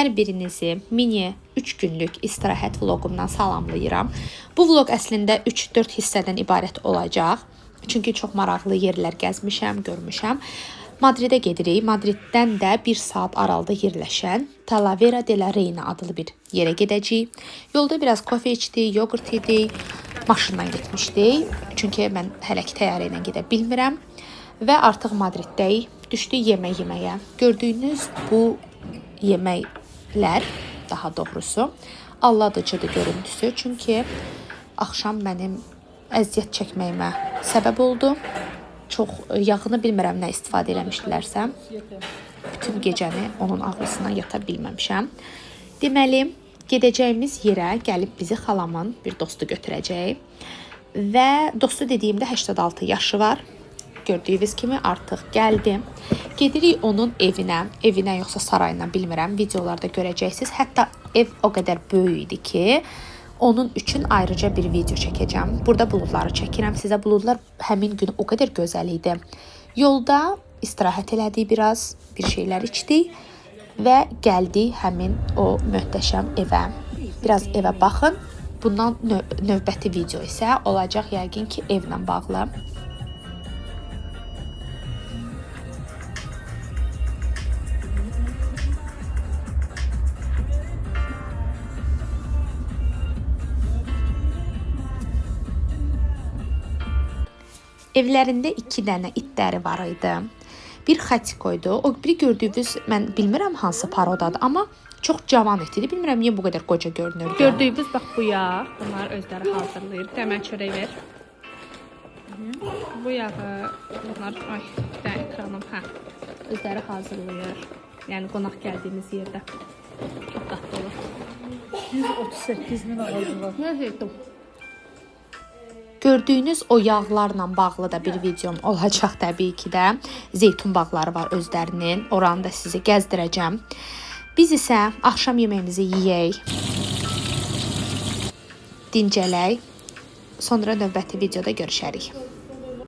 Hər birinizi mini 3 günlük istirahət vloqumdan salamlayıram. Bu vloq əslində 3-4 hissədən ibarət olacaq. Çünki çox maraqlı yerlər gəzmişəm, görmüşəm. Madridə gedirik. Madriddən də 1 saat aralıda yerləşən Talavera de la Reina adlı bir yerə gedəcəyik. Yolda biraz kofe içdik, yoğurt yedik, maşınla getmişdik. Çünki mən hələ ki təyyarə ilə gedə bilmirəm. Və artıq Madriddəyik. Düşdük yemək yeməyə. Gördüyünüz bu yeməklər, daha doğrusu, alladıcıdır görüntüsü. Çünki axşam mənim əziyyət çəkməyimə səbəb oldu. Çox yağını bilmirəm nə istifadə eləmişdilərsə. Bütün gecəni onun ağrısına yata bilməmişəm. Deməli, gedəcəyimiz yerə gəlib bizi xalamın bir dostu götürəcək. Və dostu dediyimdə 86 yaşı var. Gördüyünüz kimi artıq gəldim. Gedirik onun evinə. Evinə yoxsa sarayına bilmirəm. Videolarda görəcəksiniz. Hətta ev o qədər böyük idi ki, onun üçün ayrıca bir video çəkəcəm. Burada buludları çəkirəm sizə. Buludlar həmin gün o qədər gözəl idi. Yolda istirahət elədik biraz, bir şeylər içdik və gəldik həmin o möhtəşəm evə. Biraz evə baxın. Bundan növbəti video isə olacaq yəqin ki, evlə bağlı. Evlərində 2 dənə itləri var idi. Bir xatikoydu. O biri gördüyünüz, mən bilmirəm hansı parodadır, amma çox cavan it idi. Bilmirəm niyə bu qədər qoca görünürdü. Gördüyünüz bax bu yağ, bunlar özləri hazırlayır. Dəmə çörək ver. Bu yağı bunlar, ay, bir dənə ekranım, özləri hazırlayır. Yəni qonaq gəldiyimiz yerdə. Çox dadlı olur. 138.000 aldılar. Nə Gördüyünüz o yağlarla bağlı da bir videom olacaq təbii ki də. Zeytun bağları var özlərinin. Oranı da sizi gəzdirəcəm. Biz isə axşam yeməyimizi yeyək. Dincələk. Sonra növbəti videoda görüşərik.